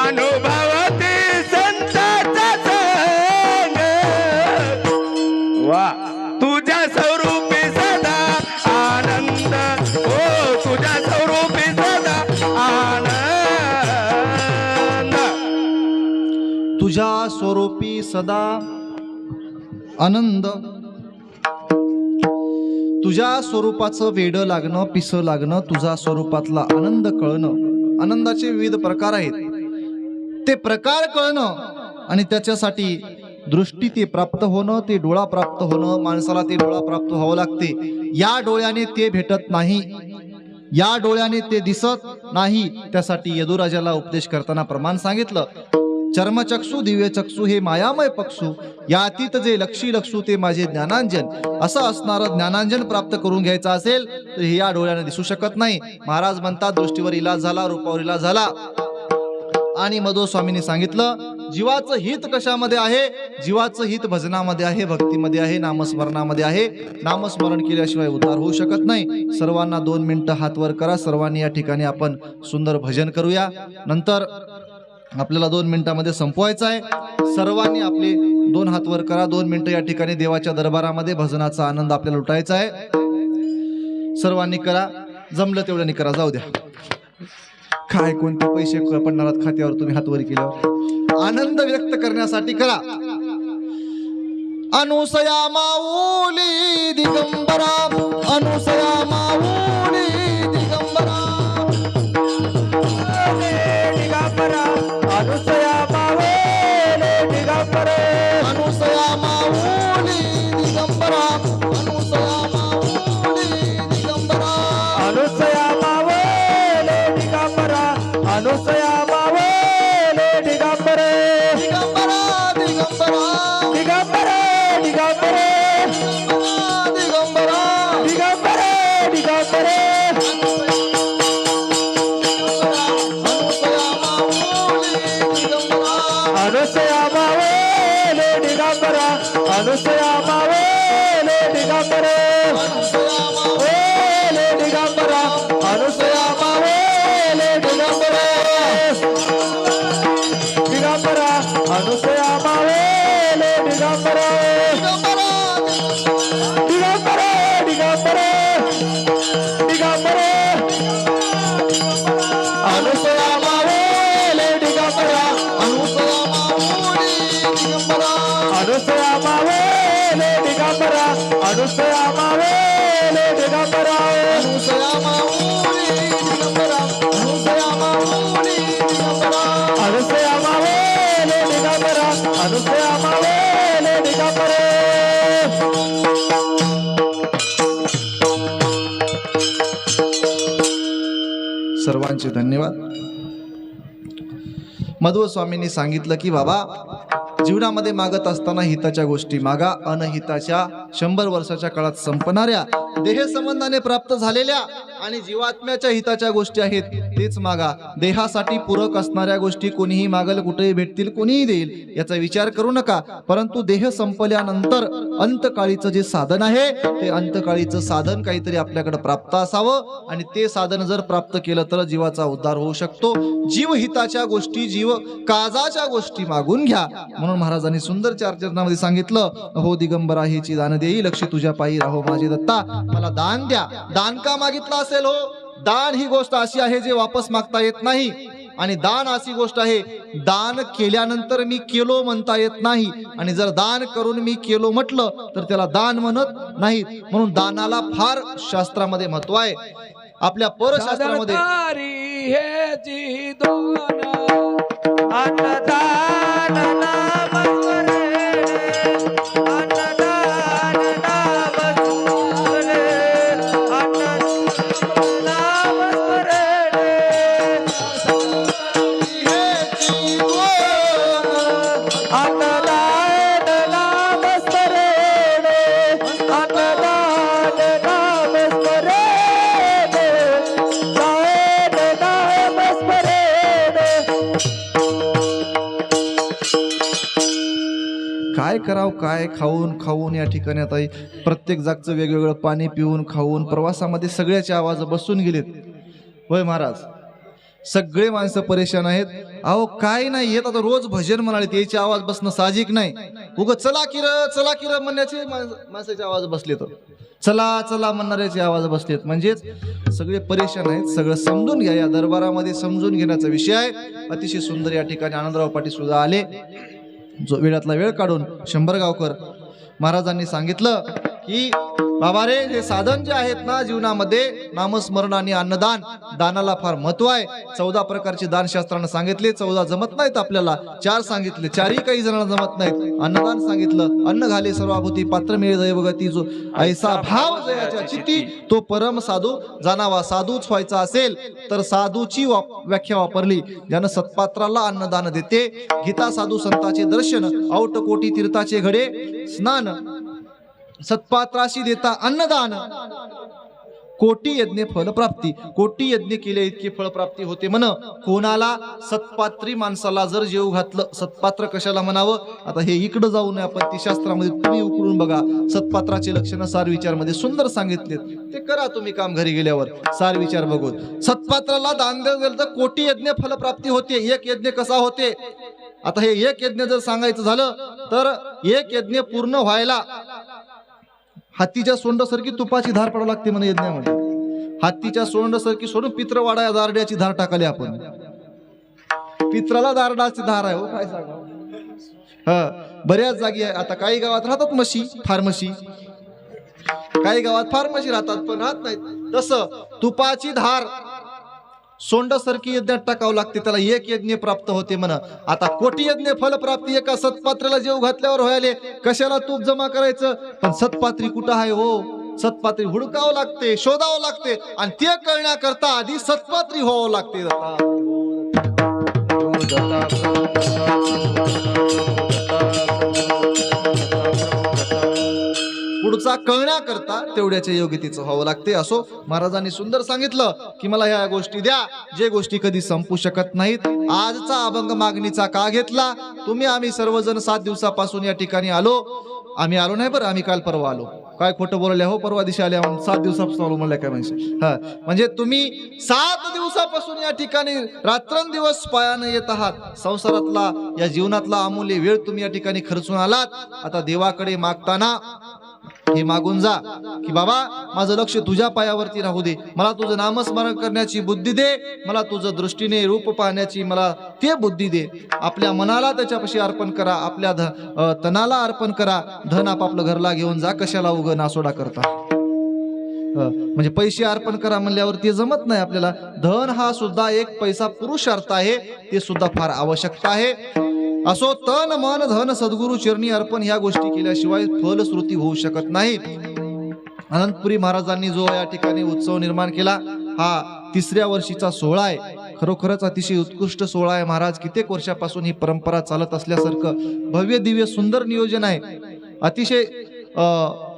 अनुभवती संताचा संग, वा, तुझ्या स्वरूपी सदा आनंद, ओ तुझ्या स्वरूपी सदा आनंद. तुझ्या स्वरूपी सदा आनंद. तुझ्या स्वरूपाचं वेडं लागणं, पिसं लागणं, तुझ्या स्वरूपातला आनंद कळणं. आनंदाचे विविध प्रकार आहेत, ते प्रकार कळणं आणि त्याच्यासाठी दृष्टी ते प्राप्त होणं, ते डोळा प्राप्त होणं. माणसाला ते डोळा प्राप्त व्हावं लागते. या डोळ्याने ते भेटत नाही, या डोळ्याने ते दिसत नाही. त्यासाठी यदुराजाला उपदेश करताना प्रमाण सांगितलं, चर्मचक्षु दिव्य चक्षु हे मायामय पक्षु, या अतीत जे लक्षी लक्षू ते माझे ज्ञानांजन. असं असणारं ज्ञानांजन प्राप्त करून घ्यायचं असेल तर हे या डोळ्याने दिसू शकत नाही. महाराज म्हणतात, दृष्टीवर इलाज झाला, रूपावर इलाज झाला. आणि मधो स्वामींनी सांगितलं, जीवाचं हित कशामध्ये आहे? जीवाचं हित भजनामध्ये आहे, भक्तीमध्ये आहे, नामस्मरणामध्ये आहे. नामस्मरण केल्याशिवाय उद्धार होऊ शकत नाही. सर्वांना 2 मिनिटं हात वर करा. सर्वांनी या ठिकाणी आपण सुंदर भजन करूया. नंतर आपल्याला 2 मिनिटामध्ये संपवायचं आहे. सर्वांनी आपले 2 हात वर करा. 2 मिनिटं या ठिकाणी देवाच्या दरबारामध्ये भजनाचा आनंद आपल्याला लुटायचा आहे. सर्वांनी करा, जमलं तेवढ्यानी करा, जाऊ द्या. काय कोणते पैसे पडणार आहेत खात्यावर तुम्ही हात वर केल्यावर? आनंद व्यक्त करण्यासाठी करा. अनुसया माऊली दिगंबरा, अनुसया माऊली दिगंबरा, दिगंबरा अनुसया माऊली दिगंबरा, अनुसया माऊली दिगंबरा, अनुसया माऊली दिगंबरा, अनुसया माऊली दिगंबरा, अनुसया माऊली दिगंबरा, दिगंबरा दिगंबरा दिगंबरा दिगंबरा दिगंबरा दिगंबरा दिगंबरा अनुसया माऊली दिगंबरा, अनुसया माऊली दिगंबरा, अनुसया माऊली दिगंबरा, अनुसया माऊली दिगंबरा, दिगंबरा अनुसया माऊली दिगंबरा, दिगंबरा दिगंबरा दिगंबरा अनुसया माऊली दिगंबरा, अनुसया माऊली दिगंबरा, अनुसया माऊली दिगंबरा, अनुसया माऊली दिगंबरा, अनुसया माऊली दिगंबरा, अनुसया माऊली दिगंबरा, अनुसया माऊली दिगंबरा. सर्वांचे धन्यवाद. मध्व स्वामींनी सांगितलं की बाबा, जीवनामध्ये मागत असताना हिताच्या गोष्टी मागा. अनहिताच्या 100 वर्षाच्या काळात संपणाऱ्या, देह संबंधाने प्राप्त झालेल्या आणि जीवात्म्याच्या हिताच्या गोष्टी आहेत तेच मागा. देहासाठी पूरक असणाऱ्या गोष्टी कोणीही मागल, कुठेही भेटतील, कोणीही देईल याचा विचार करू नका. परंतु देह संपल्यानंतर अंतकाळीचं जे साधन आहे ते अंतकाळीचं साधन काहीतरी आपल्याकडे प्राप्त असावं आणि ते साधन जर प्राप्त केलं तर जीवाचा उद्धार होऊ शकतो. जीवहिताच्या गोष्टी, जीव काजाच्या गोष्टी मागून घ्या. म्हणून महाराजांनी सुंदर चरित्रामध्ये सांगितलं, हो दिगंबरा हेची दान देई, लक्ष तुझ्या पायी राहो माझे दत्ता, मला दान द्या. दान का मागितलं असेल? हो, दान ही गोष्ट अशी आहे जे वापस मागता येत नाही. आणि दान अशी गोष्ट आहे, दान केल्यानंतर मी केलो म्हणता येत नाही. आणि जर दान करून मी केलो म्हटलं तर त्याला दान म्हणत नाहीत. म्हणून दानाला फार शास्त्रामध्ये महत्व आहे. आपल्या परशास्त्रामध्ये हे जी दोन अन्नदान नामस्मरणे, अन्नदान नामस्मरणे, अन्नदान नामस्मरणे, अन्नदान नामस्मरणे, अन्नदान नामस्मरणे, दान नामस्मरणे. काय करावं, काय खाऊन खाऊन या ठिकाणी आता प्रत्येक जागचं वेगवेगळं पाणी पिऊन खाऊन प्रवासामध्ये सगळ्याचे आवाज बसून गेलेत. होय महाराज, सगळे माणसं परेशान आहेत. अहो काय नाही येत, आता रोज भजन म्हणाले याचे आवाज बसणं साहजिक नाही. उग चला किर म्हणण्याचे माणसाचे आवाज बसलेत, चला चला म्हणणाऱ्याचे आवाज बसलेत. म्हणजेच सगळे परेशान आहेत. सगळं समजून घ्या. या दरबारामध्ये समजून घेण्याचा विषय आहे. अतिशय सुंदर या ठिकाणी आनंदराव पाटील सुद्धा आले, जो वेळातला वेळ काढून. शंभरगावकर महाराजांनी सांगितलं की बाबा रे, हे साधन जे आहेत ना जीवनामध्ये, नामस्मरण आणि अन्नदान, दानाला फार महत्व आहे. 14 प्रकारचे दान शास्त्रानं सांगितले. 14 जमत नाहीत आपल्याला, 4 सांगितले. 4ही काही जणांना जमत नाहीत. अन्नदान सांगितलं, अन्न घाले सर्वाभूती, पात्र मिळे दैवगती, जो ऐसा भाव जयाच्या चित्ती, तो परम साधू जाणावा. साधूच व्हायचा असेल तर साधूची व्याख्या वापरली. ज्यानं सत्पात्राला अन्नदान देते, गीता साधू संतांचे दर्शन, औट कोटी तीर्थाचे घडे स्नान, सत्पात्राशी देता अन्नदान, कोटी यज्ञ फलप्राप्ती, कोटी यज्ञ केले इतके फळप्राप्ती होते म्हण. कोणाला? सत्पात्री माणसाला जर जेव घातलं. सत्पात्र कशाला म्हणावं? आता हे इकडं जाऊ नये आपण, ती शास्त्रामध्ये तुम्ही उकळून बघा. सत्पात्राचे लक्षणं सार विचार मध्ये सुंदर सांगितलेत, ते करा तुम्ही काम घरी गेल्यावर सार विचार बघून. सत्पात्राला दान दिलं तर कोटी यज्ञ फलप्राप्ती होते. एक यज्ञ कसा होते? आता हे एक यज्ञ जर सांगायचं झालं तर एक यज्ञ पूर्ण व्हायला हत्तीच्या सोंडासारखी तुपाची धार पडावी लागते म्हणे यज्ञामध्ये. हत्तीच्या सोंडासारखी सोडून पित्रवाडा या दारड्याची धार टाकली आपण. पित्राला दारडाची धार आहे हो, काय सांगा. बऱ्याच जागी आहे. आता काही गावात राहतात म्हशी, फार्मसी, काही गावात फार्मसी राहतात पण राहत नाहीत. तसं तुपाची धार सोंडासारखी यज्ञात टाकावं लागते, त्याला एक यज्ञ प्राप्त होते म्हणा. आता कोटी यज्ञ फलप्राप्ती एका सत्पात्राला जेव घातल्यावर व्हायले. कशाला तूप जमा करायचं? पण सत्पात्री कुठं आहे हो? सत्पात्री हुडकावं लागते, शोधावं लागते, आणि ते कळण्याकरता आधी सत्पात्री व्हावं लागते. पुढचा कळण्याकरता तेवढ्याच्या योग्यतेचं व्हावं लागते. असो, महाराजांनी सुंदर सांगितलं की मला ह्या गोष्टी द्या जे गोष्टी कधी संपू शकत नाहीत. आजचा अभंग मागणीचा का घेतला? तुम्ही आम्ही सर्वजण 7 दिवसापासून या ठिकाणी आलो. आम्ही आलो नाही बरं, आम्ही काल परवा आलो. काय खोटं बोलले हो? परवा दिवशी आले, 7 दिवसापासून आलो म्हणलं काय म्हणजे? म्हणजे तुम्ही 7 दिवसापासून या ठिकाणी रात्रंदिवस पायानं येत आहात. संसारातला, या जीवनातला अमूल्य वेळ तुम्ही या ठिकाणी खर्चून आलात. आता देवाकडे मागताना हे मागून जा की बाबा माझं लक्ष तुझ्या पायावरती राहू दे. मला तुझं नामस्मरण करण्याची बुद्धी दे. मला तुझं दृष्टीने रूप पाहण्याची मला ते बुद्धी दे. आपल्या मनाला त्याच्यापाशी अर्पण करा, आपल्या तनाला अर्पण करा. धन आपापलं घरला घेऊन जा, कशाला उगं नासोडा करता. म्हणजे पैसे अर्पण करा म्हणल्यावर ते जमत नाही आपल्याला. धन हा सुद्धा एक पैसा पुरुषार्थ आहे, ते सुद्धा फार आवश्यकता आहे. असो, तन मन धन सद्गुरु चरणी अर्पण ह्या गोष्टी केल्याशिवाय फलश्रुती होऊ शकत नाही. अनंतपुरी महाराजांनी जो या ठिकाणी उत्सव निर्माण केला, हा 3ऱ्या वर्षीचा सोहळा आहे. खरोखरच अतिशय उत्कृष्ट सोहळा आहे. महाराज कित्येक वर्षापासून ही परंपरा चालत असल्यासारखं भव्य दिव्य सुंदर नियोजन आहे. अतिशय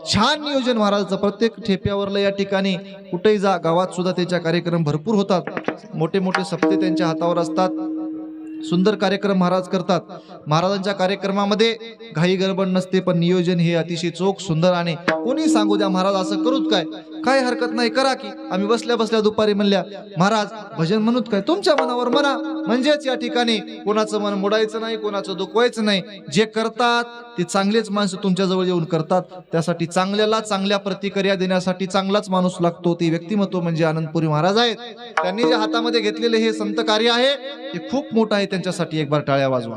छान नियोजन महाराजांचं. प्रत्येक ठेप्यावरला या ठिकाणी कुठेही जा, गावात सुद्धा त्यांच्या कार्यक्रम भरपूर होतात. मोठे मोठे सप्ते त्यांच्या हातावर असतात. सुंदर कार्यक्रम महाराज करतात. महाराजांच्या कार्यक्रमामध्ये घाई गडबड नसते, पण नियोजन हे अतिशय चोख सुंदर. आणि कोणी सांगू द्या महाराज असं करूत काय, काय हरकत नाही, करा की. आम्ही बसल्या बसल्या दुपारी म्हणल्या महाराज भजन म्हणूत काय, तुमच्या मनावर म्हणा. म्हणजेच या ठिकाणी कोणाचं मन मोडायचं नाही, कोणाचं दुखवायचं नाही. जे करतात ते चांगलेच माणसं तुमच्या जवळ येऊन करतात. त्यासाठी चांगल्याला चांगल्या प्रतिक्रिया देण्यासाठी चांगलाच माणूस लागतो. ते व्यक्तिमत्व म्हणजे आनंदपुरी महाराज आहेत. त्यांनी जे हातामध्ये घेतलेले हे संत कार्य आहे ते खूप मोठं आहे. त्यांच्यासाठी एक बार टाळ्या वाजवा.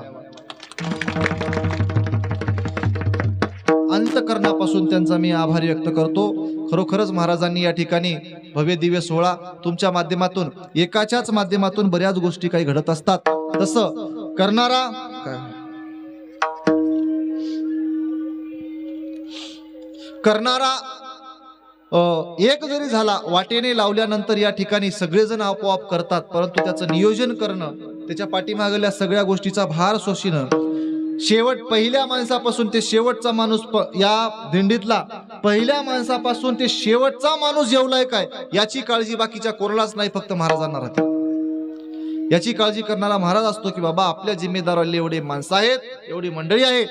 अंतकरणापासून त्यांचा मी आभार व्यक्त करतो. खरोखरच महाराजांनी या ठिकाणी भव्य दिव्य सोहळा तुमच्या माध्यमातून, एकाच्याच माध्यमातून बऱ्याच गोष्टी काही घडत असतात. तसं करणारा एक जरी झाला, वाटेने लावल्यानंतर या ठिकाणी सगळेजण आपोआप करतात. परंतु त्याचं नियोजन करणं, त्याच्या पाठीमागल्या सगळ्या गोष्टीचा भार सोसिणं, शेवट पहिल्या माणसापासून ते शेवटचा माणूस, या दिंडीतला पहिल्या माणसापासून ते शेवटचा माणूस जेवलाय काय याची काळजी बाकीच्या कोणालाच नाही, फक्त महाराजांना राहते. याची काळजी करणारा महाराज असतो की बाबा आपल्या जिम्मेदाराला एवढे माणसं आहेत, एवढी मंडळी आहे.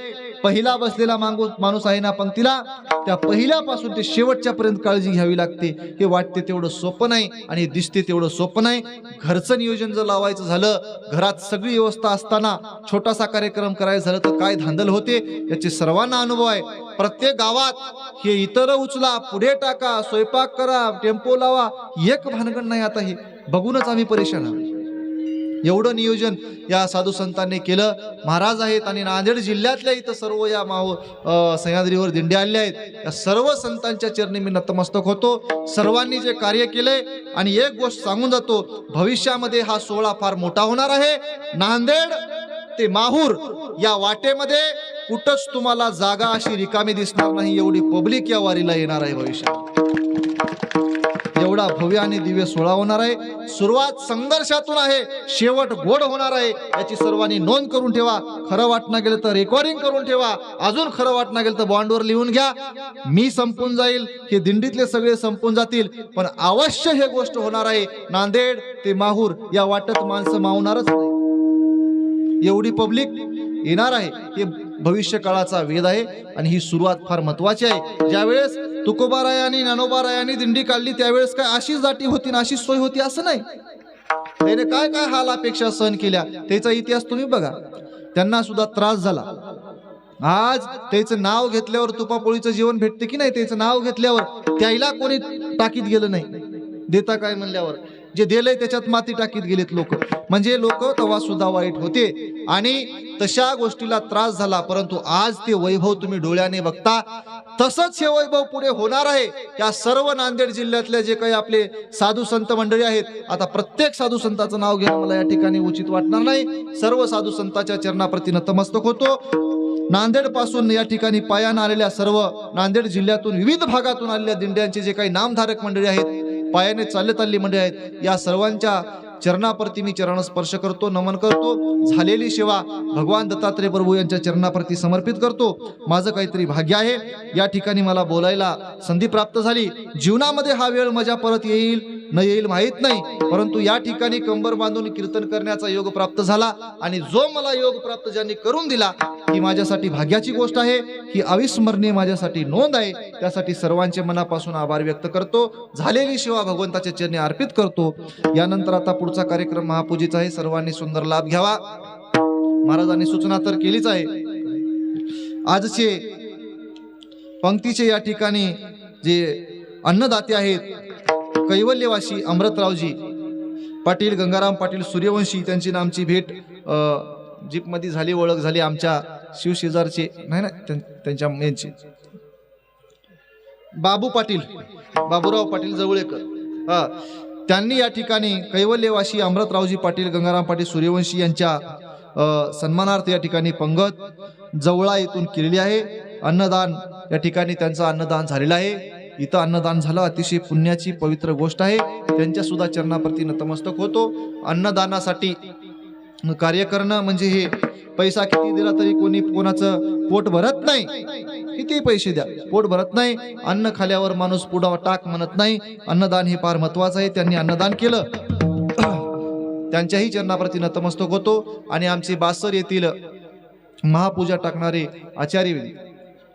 पहिला बसलेला माणूस आहे ना पंक्तीला, त्या पहिल्यापासून ते शेवटच्या पर्यंत काळजी घ्यावी लागते. हे वाटते तेवढं सोपं नाही आणि दिसते तेवढं सोपं नाही. घरचं नियोजन जर लावायचं झालं, घरात सगळी व्यवस्था असताना छोटासा कार्यक्रम करायचा झालं तर काय धांदल होते याचे सर्वांना अनुभव आहे. प्रत्येक गावात हे इतर उचला, पुढे टाका, स्वयंपाक करा, टेम्पो लावा, एक भानगड नाही. आता हे बघूनच आम्ही परेशान आहोत. एवढं नियोजन या साधू संतांनी केलं. महाराज आहेत आणि नांदेड जिल्ह्यातल्या इथं सर्व या सह्याद्रीवर दिंड्या आल्या आहेत. या सर्व संतांच्या चरणी मी नतमस्तक होतो. सर्वांनी जे कार्य केलंय, आणि एक गोष्ट सांगून जातो, भविष्यामध्ये हा सोहळा फार मोठा होणार आहे. नांदेड ते माहूर या वाटेमध्ये कुठंच तुम्हाला जागा अशी रिकामी दिसणार नाही, एवढी पब्लिक या वारीला येणार आहे भविष्यात. एवढं एवढा भव्य आणि दिव्य सोहळा होणार आहे. सुरुवात संघर्षातून आहे, शेवट गोड होणार आहे. याची सर्वांनी नोंद करून ठेवा. खरं वाटणं गेलं तर रेकॉर्डिंग करून ठेवा. अजून खरं वाटणं गेलं तर बॉन्डवर लिहून घ्या. मी संपून जाईल, हे दिंडीतले सगळे संपून जातील, पण अवश्य हे गोष्ट होणार आहे. नांदेड ते माहूर या वाटत माणसं मावणारच नाही. एवढी पब्लिक येणार आहे. हे भविष्य काळाचा वेध आहे आणि ही सुरुवात फार महत्वाची आहे. ज्यावेळेस तुकोबारायांनी ज्ञानोबारायांनी दिंडी काढली त्यावेळेस काय अशीच दाटी होती ना अशीच सोय होती असं नाही. त्याने काय काय हाल अपेक्षा सहन केल्या त्याचा इतिहास तुम्ही बघा. त्यांना सुद्धा त्रास झाला. आज त्याचं नाव घेतल्यावर तुपापोळीचं जीवन भेटते की नाही. त्याचं नाव घेतल्यावर त्याला कोणी टाकीत गेलं नाही. देता काय म्हणल्यावर जे दिलंय त्याच्यात माती टाकीत गेलेत लोक. म्हणजे लोक तेव्हा सुद्धा वाईट होते आणि तशा गोष्टीला त्रास झाला. परंतु आज ते वैभव तुम्ही डोळ्याने बघता. तसंच हे वैभव पुढे होणार आहे. या सर्व नांदेड जिल्ह्यातले जे काही आपले साधू संत मंडळी आहेत, आता प्रत्येक साधू संताचं नाव घेणं मला या ठिकाणी उचित वाटणार नाही. सर्व साधू संतांच्या चरणाप्रती नतमस्तक होतो. नांदेड पासून या ठिकाणी पायानं आलेल्या सर्व नांदेड जिल्ह्यातून विविध भागातून आलेल्या दिंड्यांचे जे काही नामधारक मंडळी आहेत, पायाने चालत आलेली मंडळी आहेत, या सर्वांच्या चरणाप्रती मी चरण स्पर्श करतो, नमन करतो. झालेली सेवा भगवान दत्तात्रय प्रभू यांच्या चरणाप्रती समर्पित करतो. माझं काहीतरी भाग्य आहे. या ठिकाणी मला बोलायला संधी प्राप्त झाली. जीवनामध्ये हा वेळ माझ्या परत येईल न येईल माहीत नाही, परंतु या ठिकाणी कंबर बांधून कीर्तन करण्याचा योग प्राप्त झाला आणि जो मला योग प्राप्त ज्यांनी करून दिला ही माझ्यासाठी भाग्याची गोष्ट आहे. ही अविस्मरणीय माझ्यासाठी नोंद आहे. त्यासाठी सर्वांचे मनापासून आभार व्यक्त करतो. झालेली सेवा भगवंताच्या चरणी अर्पित करतो. यानंतर आता पुढचा कार्यक्रम महापूजेचा आहे. सर्वांनी सुंदर लाभ घ्यावा. महाराजांनी सूचना तर केलीच आहे. आजचे पंक्तीचे या ठिकाणी जे अन्नदाते आहेत, कैवल्यवासी अमृतरावजी पाटील, गंगाराम पाटील सूर्यवंशी, त्यांची नामची भेट जीप मध्ये झाली, ओळख झाली. आमच्या शिवशेजारचे नाही ना त्यांच्या यांची बाबू पाटील, बाबूराव पाटील जवळेकर, त्यांनी या ठिकाणी कैवल्यवासी अमृतरावजी पाटील, गंगाराम पाटील सूर्यवंशी यांच्या सन्मानार्थ या ठिकाणी पंगत जवळा येथून केलेली आहे. अन्नदान या ठिकाणी त्यांचं अन्नदान झालेलं आहे. इथं अन्नदान झालं, अतिशय पुण्याची पवित्र गोष्ट आहे. त्यांच्या सुद्धा चरणाप्रती नतमस्तक होतो. अन्नदानासाठी कार्य करणं म्हणजे हे पैसा किती दिला तरी कोणाचं पोट भरत नाही. किती पैसे द्या पोट भरत नाही. अन्न खाल्यावर माणूस पुढं टाक म्हणत नाही. अन्नदान हे फार महत्वाचं आहे. त्यांनी अन्नदान केलं, त्यांच्याही चरणाप्रती नतमस्तक होतो. आणि आमचे बासर येथील महापूजा टाकणारे आचार्य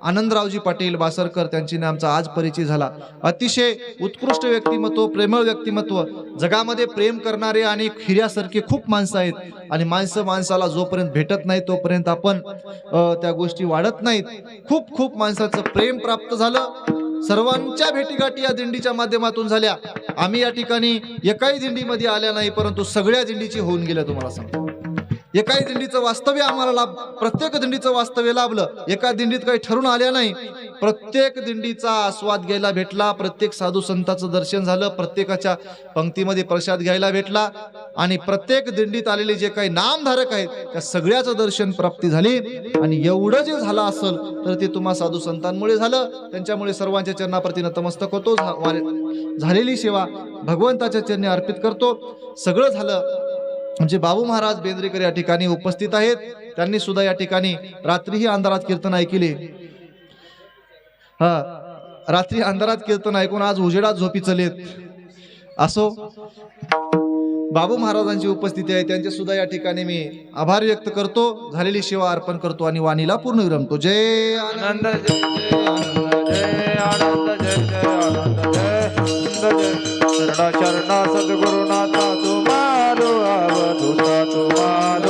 आनंदरावजी पाटील बासरकर, त्यांची आमचा आज परिचय झाला. अतिशय उत्कृष्ट व्यक्तिमत्व, प्रेमळ व्यक्तिमत्व, जगामध्ये प्रेम करणारे आणि खिऱ्यासारखे खूप माणसं आहेत. आणि माणसाला जोपर्यंत भेटत नाही तोपर्यंत आपण त्या गोष्टी वाढत नाहीत. खूप खूप माणसाचं प्रेम प्राप्त झालं. सर्वांच्या भेटीगाठी या दिंडीच्या माध्यमातून झाल्या. आम्ही या ठिकाणी एकाही दिंडीमध्ये आल्या नाही, परंतु सगळ्या दिंडीची होऊन गेल्या. तुम्हाला सांगतो, एकाही दिंडीचं वास्तव्य आम्हाला प्रत्येक दिंडीचं वास्तव्य लाभलं. एका दिंडीत काही ठरून आल्या नाही. प्रत्येक दिंडीचा आस्वाद घ्यायला भेटला. प्रत्येक साधू संतांचं दर्शन झालं. प्रत्येकाच्या पंक्तीमध्ये प्रसाद घ्यायला भेटला. आणि प्रत्येक दिंडीत आलेले जे काही नामधारक आहेत त्या सगळ्याचं दर्शन प्राप्ती झाली. आणि एवढं जे झालं असेल तर ते तुम्हा साधू संतांमुळे झालं. त्यांच्यामुळे सर्वांच्या चरणाप्रती नतमस्तक होतो. झालेली सेवा भगवंताच्या चरणी अर्पित करतो. सगळं झालं म्हणजे बाबू महाराज बेंद्रेकर या ठिकाणी उपस्थित आहेत. त्यांनी सुद्धा या ठिकाणी रात्रीही अंधारात कीर्तन ऐकले. रात्री अंधारात कीर्तन ऐकून आज उजेडात झोपी चलेत. असो, बाबू महाराजांची उपस्थिती आहे, त्यांचे सुद्धा या ठिकाणी मी आभार व्यक्त करतो. झालेली सेवा अर्पण करतो आणि वाणीला पूर्ण विरमतो. जय आनंद, जय आनंद, जय आनंद, जय जय आनंद, जय शरणा शरणा सद्गुरुनाथा तुम्हारो अवधूता तुम्हारो